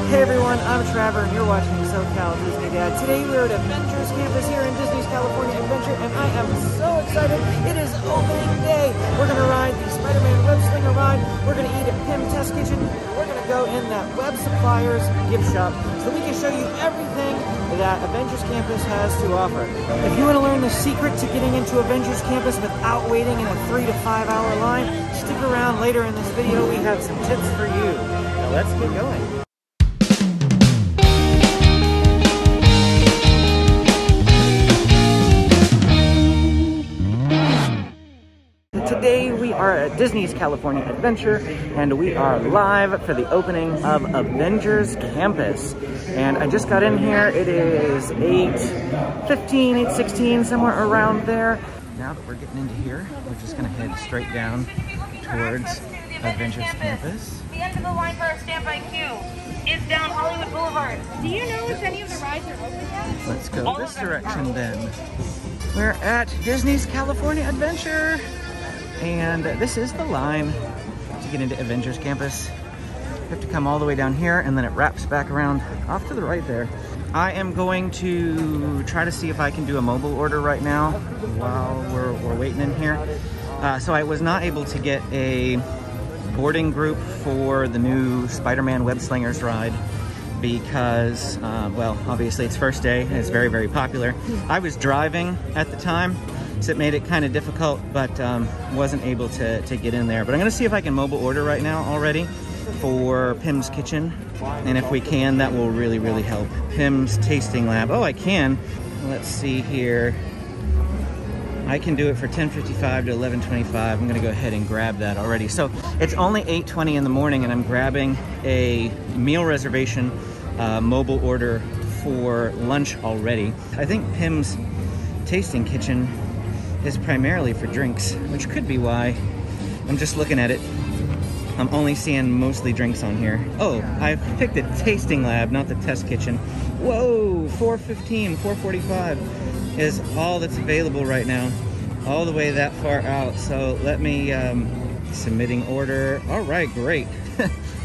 Hey everyone, I'm Trevor and you're watching SoCal Disney Dad. Today we're at Avengers Campus here in Disney's California Adventure and I am so excited. It is opening day. We're going to ride the Spider-Man Web Slinger ride. We're going to eat at Pym Test Kitchen. We're going to go in that Web Suppliers gift shop so we can show you everything that Avengers Campus has to offer. If you want to learn the secret to getting into Avengers Campus without waiting in a 3 to 5 hour line, stick around. Later in this video we have some tips for you. Now let's get going. Today we are at Disney's California Adventure and we are live for the opening of Avengers Campus. And I just got in here. It is 8:15, 8:16, somewhere around there. Now that we're getting into here, we're just gonna head straight down towards Avengers Campus. The end of the line for our standby queue is down Hollywood Boulevard. Do you know if any of the rides are open yet? Let's go this direction then. We're at Disney's California Adventure. And this is the line to get into Avengers Campus. You have to come all the way down here and then it wraps back around off to the right there. I am going to try to see if I can do a mobile order right now while we're waiting in here. So I was not able to get a boarding group for the new Spider-Man Web Slingers ride because, well, obviously it's first day and it's very, very popular. I was driving at the time, so it made it kind of difficult, but wasn't able to get in there. But I'm gonna see if I can mobile order right now already for Pym's Kitchen. And if we can, that will really, really help. Pym's Tasting Lab. Oh, I can. Let's see here. I can do it for $10.55 to $11.25. I'm gonna go ahead and grab that already. So it's only 8:20 in the morning and I'm grabbing a meal reservation mobile order for lunch already. I think Pym's Tasting Kitchen is primarily for drinks, which could be why. I'm just looking at it. I'm only seeing mostly drinks on here. Oh, I picked a Tasting Lab, not the Test Kitchen. Whoa, $4.15, $4.45 is all that's available right now, all the way that far out. So let me, submitting order. All right, great.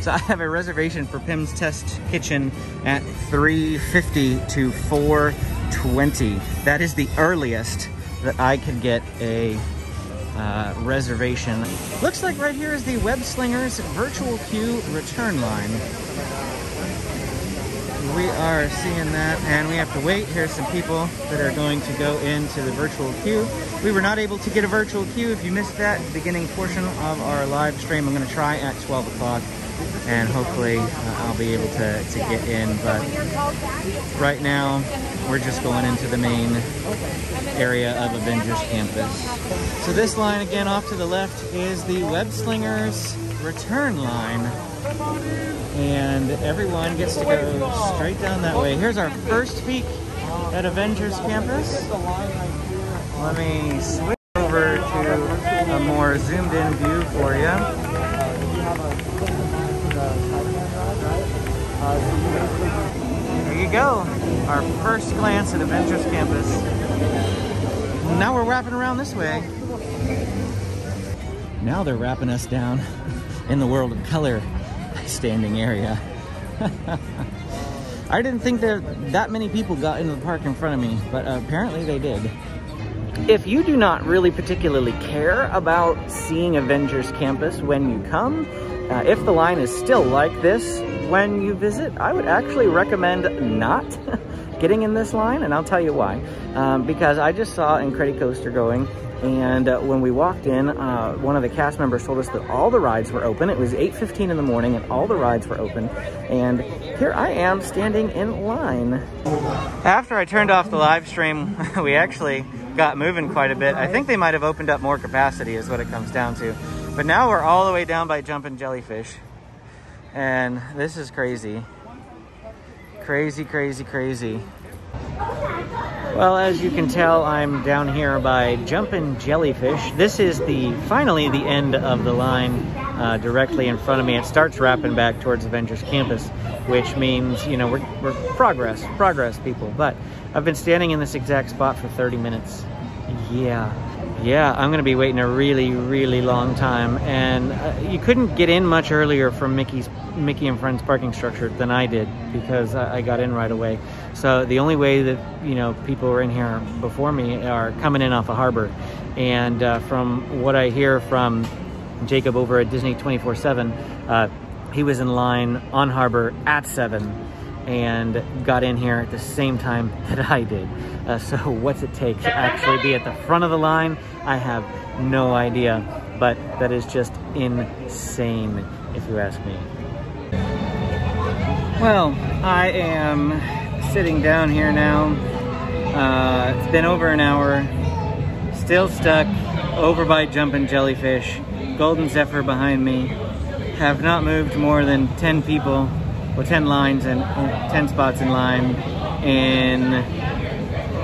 So I have a reservation for Pym's Test Kitchen at $3.50 to $4.20. That is the earliest that I could get a reservation. Looks like right here is the Web Slingers virtual queue return line. We are seeing that and we have to wait. Here's some people that are going to go into the virtual queue. We were not able to get a virtual queue. If you missed that beginning portion of our live stream, I'm gonna try at 12 o'clock and hopefully I'll be able to get in. But right now, we're just going into the main area of Avengers Campus. So this line again off to the left is the Web Slingers return line. And everyone gets to go straight down that way. Here's our first peek at Avengers Campus. Let me switch over to a more zoomed in view for you. There you go. Our first glance at Avengers Campus. Now we're wrapping around this way. Now they're wrapping us down in the World of Color standing area. I didn't think that many people got into the park in front of me, but apparently they did. If you do not really particularly care about seeing Avengers Campus when you come, if the line is still like this when you visit, I would actually recommend not getting in this line, and I'll tell you why. Because I just saw Incredicoaster going, and when we walked in, one of the cast members told us that all the rides were open. It was 8:15 in the morning and all the rides were open. And here I am standing in line. After I turned off the live stream, we actually got moving quite a bit. I think they might have opened up more capacity is what it comes down to. But now we're all the way down by Jumpin' Jellyfish. And this is crazy. Crazy, crazy, crazy. Well, as you can tell, I'm down here by Jumpin' Jellyfish. This is finally the end of the line directly in front of me. It starts wrapping back towards Avengers Campus, which means, you know, we're progress people. But I've been standing in this exact spot for 30 minutes. Yeah, Yeah, I'm gonna be waiting a really, really long time, and you couldn't get in much earlier from Mickey and Friends parking structure than I did, because I got in right away. So the only way that, you know, people were in here before me are coming in off of Harbor. And from what I hear from Jacob over at Disney 24/7, he was in line on Harbor at 7 and got in here at the same time that I did. So what's it take to actually be at the front of the line? I have no idea, but that is just insane if you ask me. Well, I am sitting down here now. It's been over an hour, still stuck over by Jumpin' Jellyfish. Golden Zephyr behind me. Have not moved more than 10 people, well, 10 lines and 10 spots in line in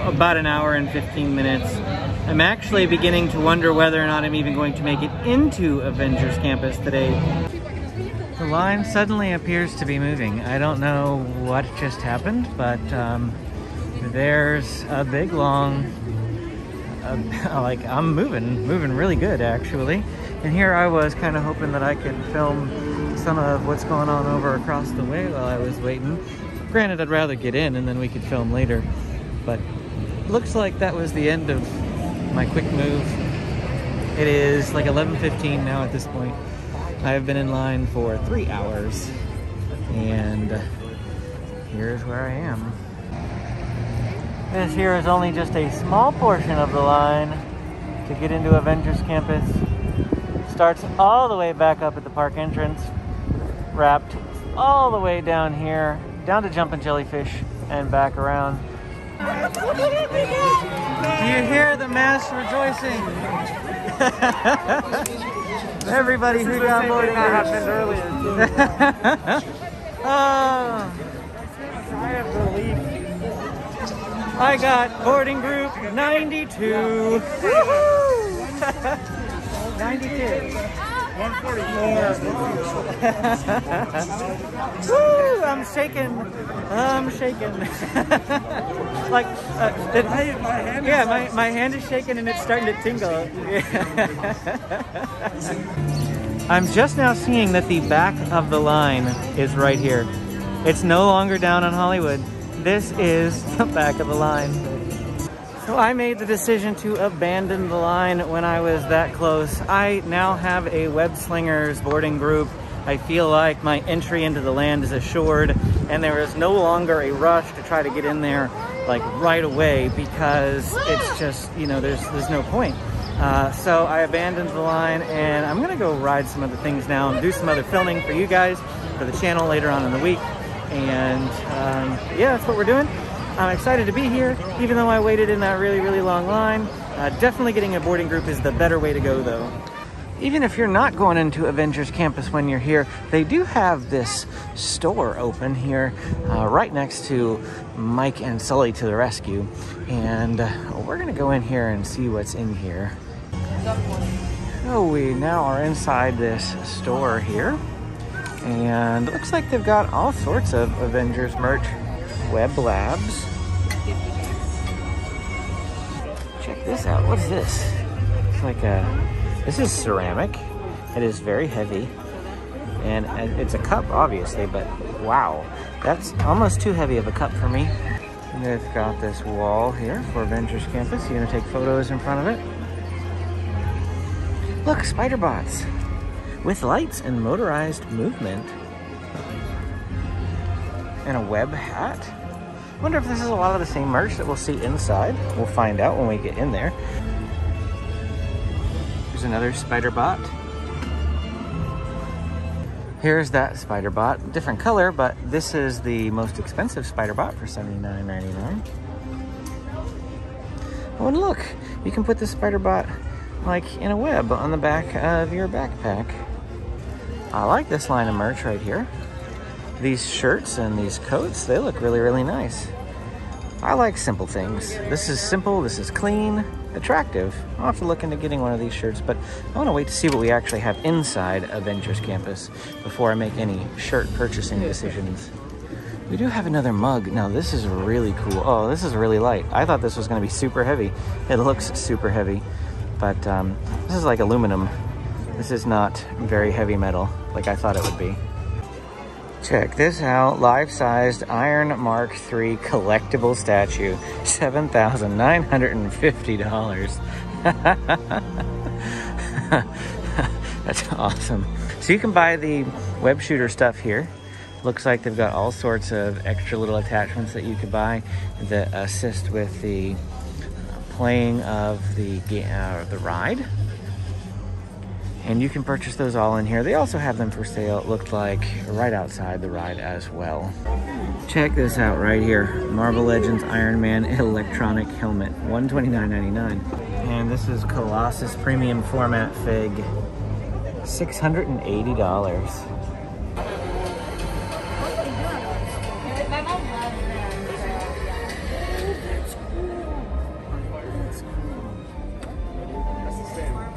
about an hour and 15 minutes. I'm actually beginning to wonder whether or not I'm even going to make it into Avengers Campus today. The line suddenly appears to be moving. I don't know what just happened, but there's a big long, like, I'm moving really good actually. And here I was kind of hoping that I could film some of what's going on over across the way while I was waiting. Granted, I'd rather get in and then we could film later, but looks like that was the end of my quick move. It is like 11:15 now at this point. I have been in line for 3 hours, and here's where I am. This here is only just a small portion of the line to get into Avengers Campus. Starts all the way back up at the park entrance, wrapped all the way down here, down to Jumpin' Jellyfish, and back around. Do you hear the mass rejoicing? Everybody who got boarding happened earlier too. Oh, I have relief. I got boarding group 92. 92. 144. Woo! I'm shaking. Like, my hand is shaking and it's starting to tingle. I'm just now seeing that the back of the line is right here. It's no longer down on Hollywood. This is the back of the line. So I made the decision to abandon the line when I was that close. I now have a Web Slingers boarding group. I feel like my entry into the land is assured, and there is no longer a rush to try to get in there like right away, because it's just, you know, there's no point. So I abandoned the line, and I'm gonna go ride some other things now and do some other filming for you guys, for the channel later on in the week. And yeah, that's what we're doing. I'm excited to be here, even though I waited in that really, really long line. Definitely getting a boarding group is the better way to go though. Even if you're not going into Avengers Campus when you're here, they do have this store open here right next to Mike and Sully to the Rescue. And we're gonna go in here and see what's in here. So we now are inside this store here. And it looks like they've got all sorts of Avengers merch. Web Labs. Check this out. What is this? It's like this is ceramic. It is very heavy. And it's a cup, obviously, but wow. That's almost too heavy of a cup for me. And they've got this wall here for Avengers Campus. You're gonna take photos in front of it. Look, spider bots with lights and motorized movement. And a web hat. I wonder if this is a lot of the same merch that we'll see inside. We'll find out when we get in there. Here's another spider bot. Here's that spider bot. Different color, but this is the most expensive spider bot for $79.99. Oh, and look, you can put this spider bot like in a web on the back of your backpack. I like this line of merch right here. These shirts and these coats, they look really, really nice. I like simple things. This is simple, this is clean, attractive. I'll have to look into getting one of these shirts, but I want to wait to see what we actually have inside Avengers Campus before I make any shirt purchasing decisions. We do have another mug. Now this is really cool. Oh, this is really light. I thought this was going to be super heavy. It looks super heavy. but this is like aluminum. This is not very heavy metal like I thought it would be. Check this out, life-sized Iron Mark III collectible statue, $7,950. That's awesome. So you can buy the web shooter stuff here. Looks like they've got all sorts of extra little attachments that you could buy that assist with the playing of the ride. And you can purchase those all in here. They also have them for sale, it looked like, right outside the ride as well. Check this out right here. Marvel Legends Iron Man electronic helmet, $129.99. And this is Colossus Premium Format Fig, $680.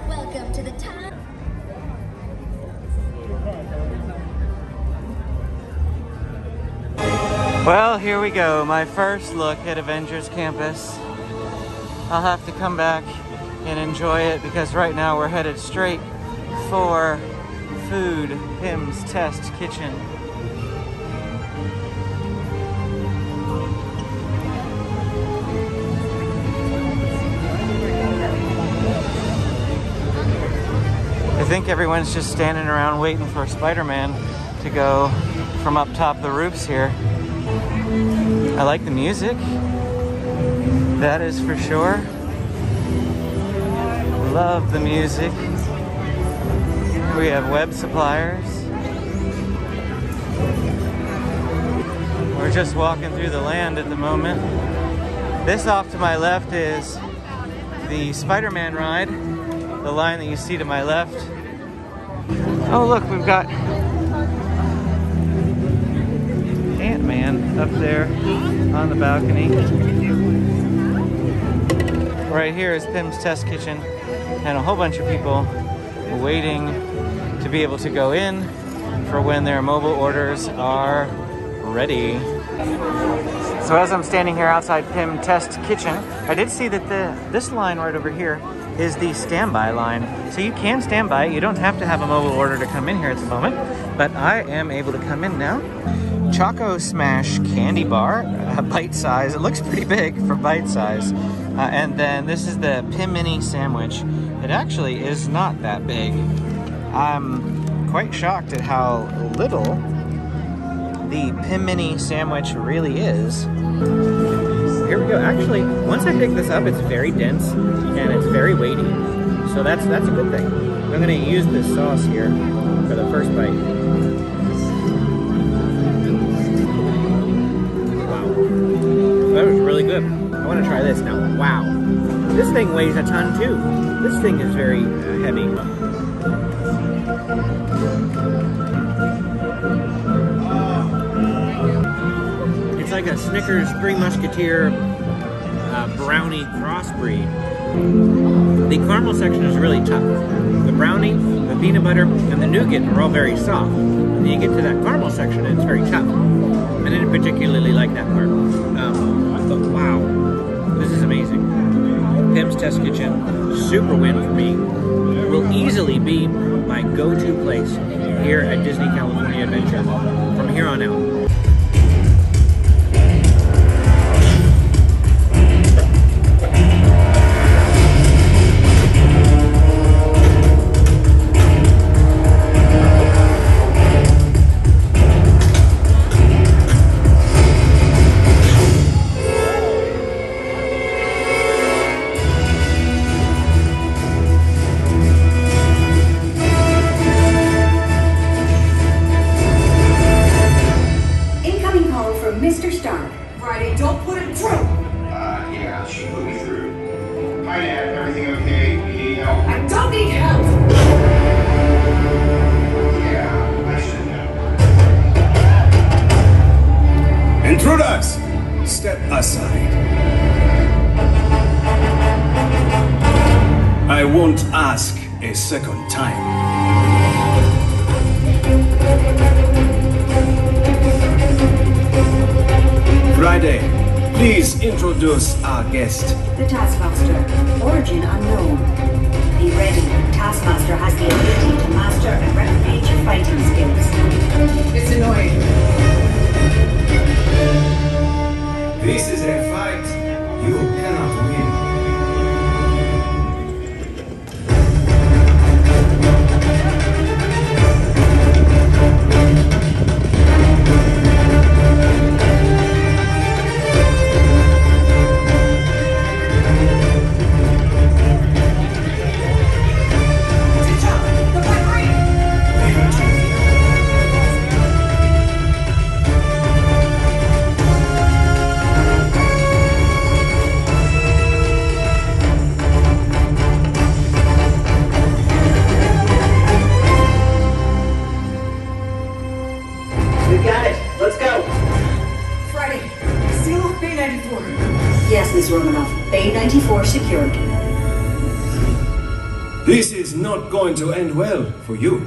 Welcome to the time. Well, here we go. My first look at Avengers Campus. I'll have to come back and enjoy it because right now we're headed straight for food, Pym's Test Kitchen. I think everyone's just standing around waiting for Spider-Man to go from up top the roofs here. I like the music, that is for sure. Love the music. We have web suppliers. We're just walking through the land at the moment. This off to my left is the Spider-Man ride, the line that you see to my left. Oh look, we've got Ant-Man up there on the balcony. Right here is Pym's Test Kitchen and a whole bunch of people waiting to be able to go in for when their mobile orders are ready. So as I'm standing here outside Pym Test Kitchen, I did see that this line right over here is the standby line. So you can stand by it. You don't have to have a mobile order to come in here at the moment, but I am able to come in now. Choco Smash candy bar, bite size. It looks pretty big for bite size. And then this is the Pym Mini sandwich. It actually is not that big. I'm quite shocked at how little the Pym Mini sandwich really is. Here we go. Actually, once I pick this up, it's very dense and it's very weighty. So that's a good thing. I'm gonna use this sauce here for the first bite. Wow, that was really good. I want to try this now. Wow, this thing weighs a ton too. This thing is very heavy. It's like a Snickers Three Musketeer brownie crossbreed. The caramel section is really tough. The brownie, the peanut butter, and the nougat are all very soft. When you get to that caramel section, it's very tough. I didn't particularly like that part. But wow, this is amazing. Pym's Test Kitchen, super win for me. Will easily be my go-to place here at Disney California Adventure from here on out. Intruders, step aside. I won't ask a second time. Friday, please introduce our guest. The Taskmaster, origin unknown. Be ready. Taskmaster has the ability to master and replicate your fighting skills. It's annoying. This is a fight you cannot win. Yes, Ms. Romanoff. Bay 94 secured. This is not going to end well for you.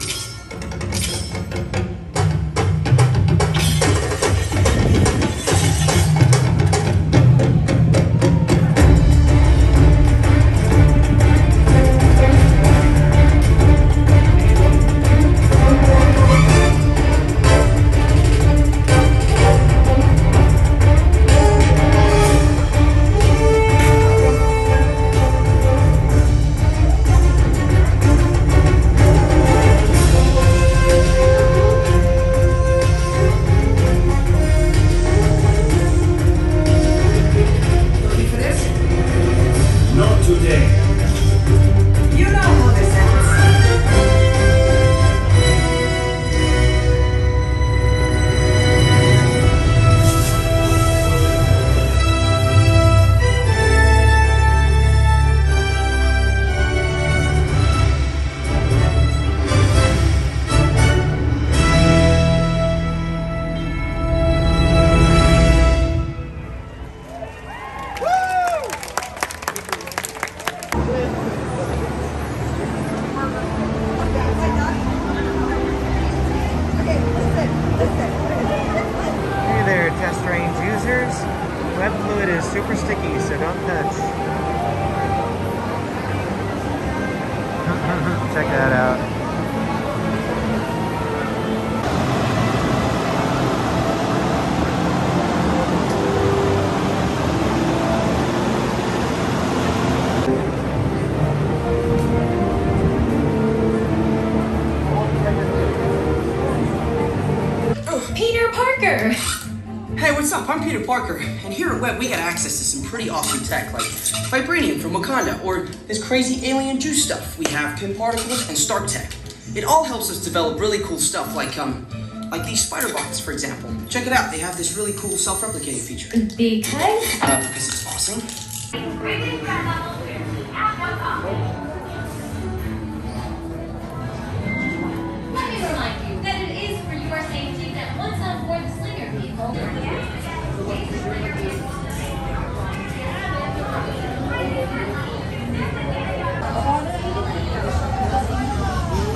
Web fluid is super sticky, so don't touch. Check that out. Peter Parker! Hey, what's up? I'm Peter Parker, and here at Web we got access to some pretty awesome tech like Vibranium from Wakanda, or this crazy alien juice stuff. We have Pin Particles and Stark Tech. It all helps us develop really cool stuff like these spider bots, for example. Check it out, they have this really cool self-replicating feature. Because it's awesome. Let me remind you that it is for your safety that once on board the Slinger vehicle,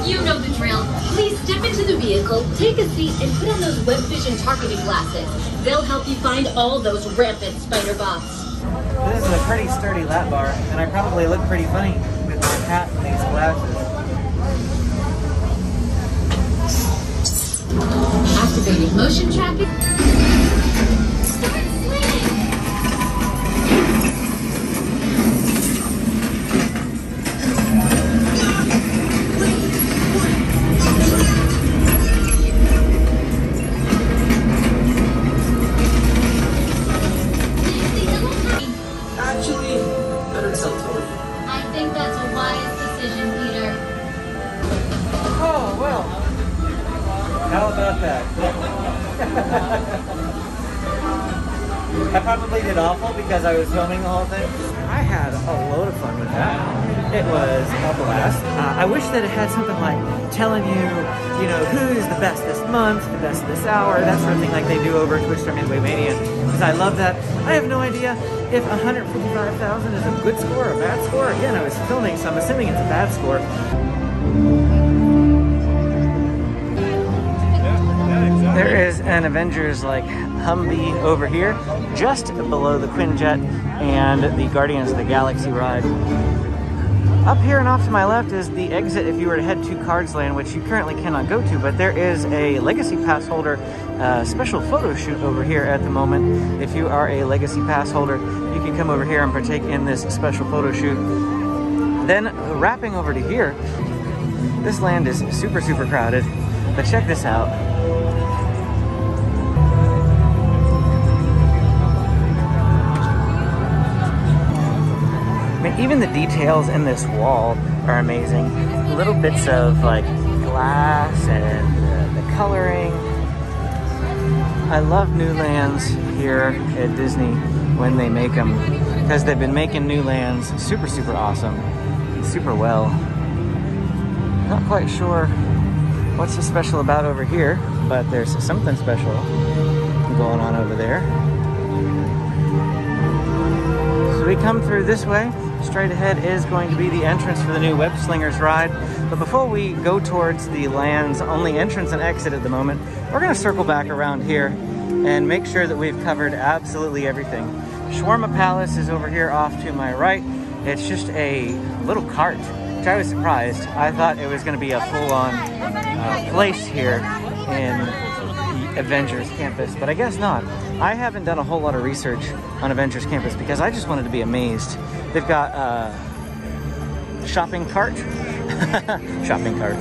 you know the drill. Please step into the vehicle, take a seat, and put on those web vision targeting glasses. They'll help you find all those rampant spider bots. This is a pretty sturdy lap bar, and I probably look pretty funny with my hat and these glasses. Activating motion tracking. Start swinging. Actually, better tell Toby. I think that's a wise decision, Peter. Oh, well. How about that? I probably did awful because I was filming the whole thing. I had a load of fun with that. It was a blast. I wish that it had something like telling you know, who's the best this month, the best this hour, that sort of thing like they do over at Twitch Star Midway Mania. Because I love that. I have no idea if 155,000 is a good score or a bad score. Again, I was filming, so I'm assuming it's a bad score. There is an Avengers like Humvee over here, just below the Quinjet and the Guardians of the Galaxy ride. Up here and off to my left is the exit if you were to head to Cards Land, which you currently cannot go to, but there is a Legacy Pass holder special photo shoot over here at the moment. If you are a Legacy Pass holder, you can come over here and partake in this special photo shoot. Then wrapping over to here, this land is super, super crowded, but check this out. I mean, even the details in this wall are amazing. Little bits of like glass and the coloring. I love new lands here at Disney when they make them, because they've been making new lands super, super awesome, super well. Not quite sure what's so special about over here, but there's something special going on over there. So we come through this way. Straight ahead is going to be the entrance for the new Web Slingers ride. But before we go towards the land's only entrance and exit at the moment, we're going to circle back around here and make sure that we've covered absolutely everything. Shawarma Palace is over here off to my right. It's just a little cart, which I was surprised. I thought it was going to be a full-on place here in the Avengers Campus, but I guess not. I haven't done a whole lot of research on Avengers Campus because I just wanted to be amazed. They've got a shopping cart. Shopping cart.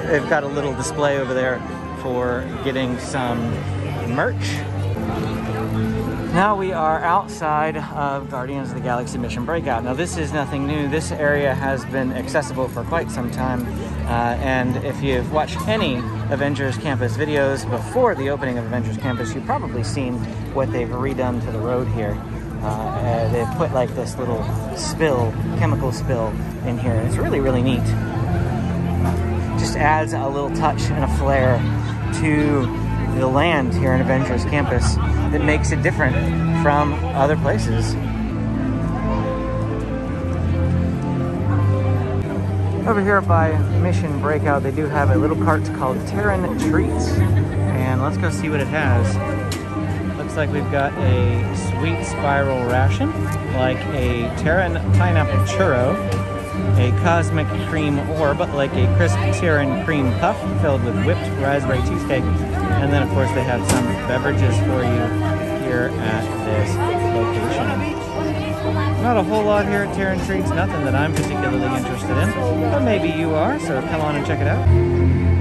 They've got a little display over there for getting some merch. Now we are outside of Guardians of the Galaxy Mission Breakout. Now this is nothing new. This area has been accessible for quite some time. And if you've watched any Avengers Campus videos before the opening of Avengers Campus, you've probably seen what they've redone to the road here. They've put like this little spill, chemical spill in here. It's really, really neat. Just adds a little touch and a flair to the land here in Avengers Campus that makes it different from other places. Over here by Mission Breakout, they do have a little cart called Terran Treats. And let's go see what it has. Looks like we've got a sweet spiral ration, like a Terran pineapple churro, a cosmic cream orb, like a crisp Terran cream puff filled with whipped raspberry cheesecake, and then of course they have some beverages for you here at this location. Not a whole lot here at Terran Treats, nothing that I'm particularly interested in, but maybe you are, so come on and check it out.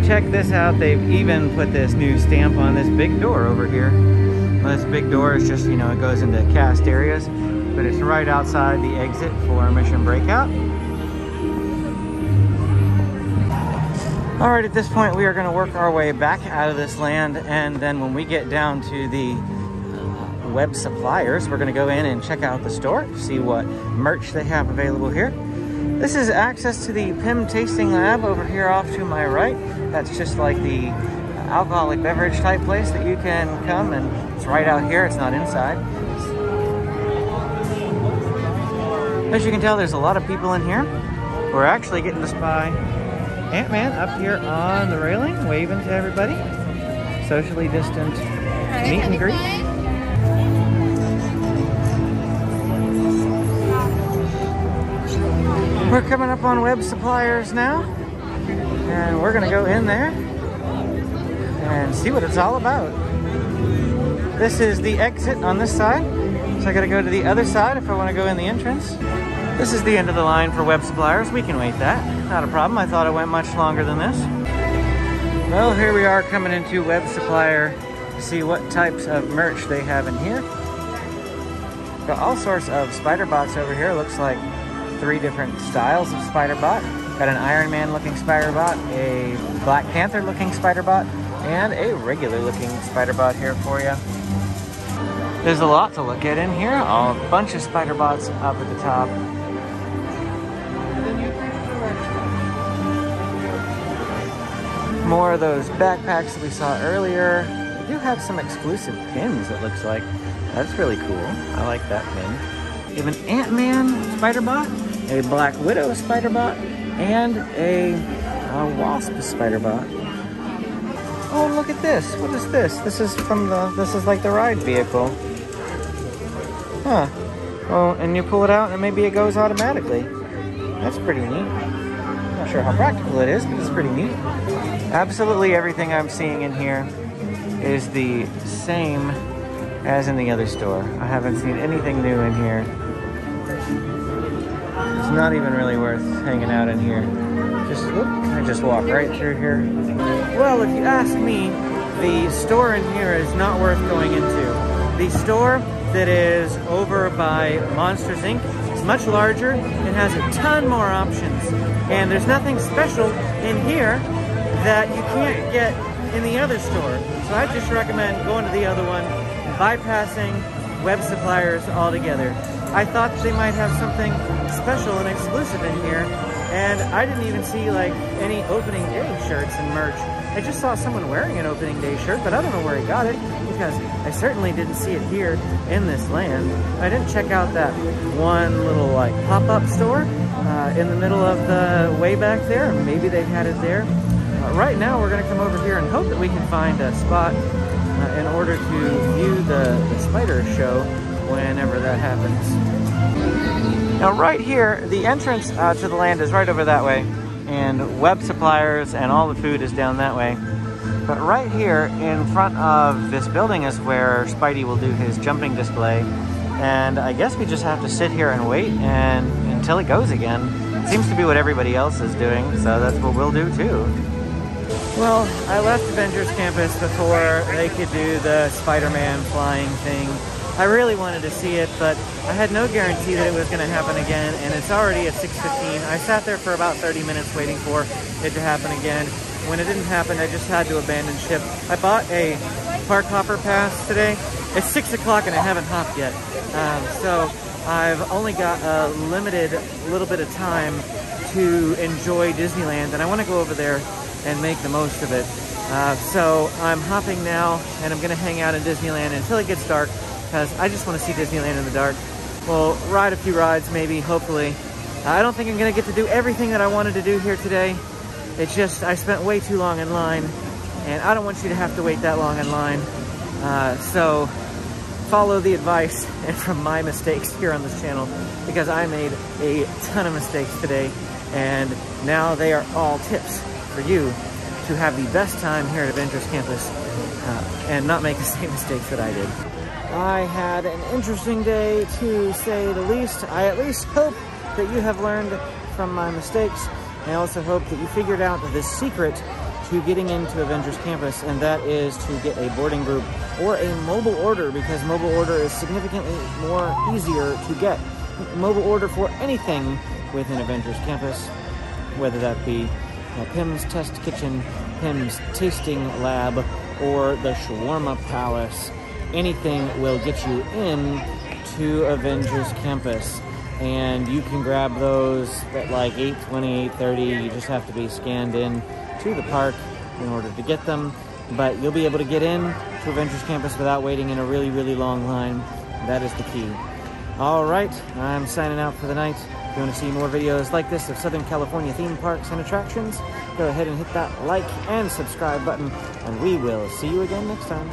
Check this out, they've even put this new stamp on this big door over here. Well, this big door is just, you know, it goes into cast areas, but it's right outside the exit for Mission Breakout. All right, at this point, we are going to work our way back out of this land, and then when we get down to the Web Suppliers, we're going to go in and check out the store, see what merch they have available here. This is access to the PIM Tasting Lab over here off to my right. That's just like the alcoholic beverage type place that you can come, and it's right out here, it's not inside. As you can tell, there's a lot of people in here. We're actually getting to spy Ant-Man up here on the railing, waving to everybody. Socially distant meet and greet. We're coming up on Web Suppliers now, and we're gonna go in there and see what it's all about. This is the exit on this side, so I gotta go to the other side if I wanna go in the entrance. This is the end of the line for Web Suppliers. We can wait that, not a problem. I thought it went much longer than this. Well, here we are coming into Web Supplier to see what types of merch they have in here. Got all sorts of Spider-Bots over here. Looks like 3 different styles of Spider-Bot. Got an Iron Man looking Spider-Bot, a Black Panther looking Spider-Bot, and a regular looking Spider-Bot here for you. There's a lot to look at in here. A bunch of Spider-Bots up at the top. More of those backpacks that we saw earlier. They do have some exclusive pins, it looks like. That's really cool. I like that pin. You have an Ant-Man Spider-Bot, a Black Widow Spider-Bot, and a Wasp Spider-Bot. Oh, look at this. What is this? This is like the ride vehicle. Huh. Oh, and you pull it out and maybe it goes automatically. That's pretty neat. Not sure how practical it is, but it's pretty neat. Absolutely everything I'm seeing in here is the same as in the other store. I haven't seen anything new in here. It's not even really worth hanging out in here. I just walk right through here. Well, if you ask me, the store in here is not worth going into. The store that is over by Monsters Inc. is much larger and has a ton more options. And there's nothing special in here that you can't get in the other store. So I just recommend going to the other one and bypassing web suppliers altogether. I thought they might have something special and exclusive in here, and I didn't even see like any opening day shirts and merch. I just saw someone wearing an opening day shirt, but I don't know where he got it because I certainly didn't see it here in this land. I didn't check out that one little like pop-up store in the middle of the way back there. Maybe they had it there. Right now we're going to come over here and hope that we can find a spot in order to view the spider show whenever that happens. Now right here, the entrance to the land is right over that way, and web suppliers and all the food is down that way. But right here in front of this building is where Spidey will do his jumping display, and I guess we just have to sit here and wait until it goes again. It seems to be what everybody else is doing, so that's what we'll do too. Well, I left Avengers Campus before they could do the Spider-Man flying thing. I really wanted to see it, but I had no guarantee that it was going to happen again, and it's already at 6:15. I sat there for about 30 minutes waiting for it to happen again. When it didn't happen, I just had to abandon ship. I bought a park hopper pass today. It's 6 o'clock and I haven't hopped yet. So I've only got a limited little bit of time to enjoy Disneyland, and I want to go over there and make the most of it. So I'm hopping now, and I'm going to hang out in Disneyland until it gets dark, because I just want to see Disneyland in the dark. We'll ride a few rides, maybe, hopefully. I don't think I'm going to get to do everything that I wanted to do here today. It's just I spent way too long in line, and I don't want you to have to wait that long in line. So follow the advice and from my mistakes here on this channel, because I made a ton of mistakes today, and now they are all tips for you to have the best time here at Avengers Campus and not make the same mistakes that I did. I had an interesting day, to say the least. I at least hope that you have learned from my mistakes. I also hope that you figured out the secret to getting into Avengers Campus, and that is to get a boarding group or a mobile order, because mobile order is significantly more easier to get. Mobile order for anything within Avengers Campus, whether that be Pym's Test Kitchen, Pym's Tasting Lab, or the Shawarma Palace. Anything will get you in to Avengers Campus, and you can grab those at like 8:20, 8:30. You just have to be scanned in to the park in order to get them, but you'll be able to get in to Avengers Campus without waiting in a really, really long line. That is the key. All right, I'm signing out for the night. If you want to see more videos like this of Southern California theme parks and attractions, go ahead and hit that like and subscribe button, and we will see you again next time.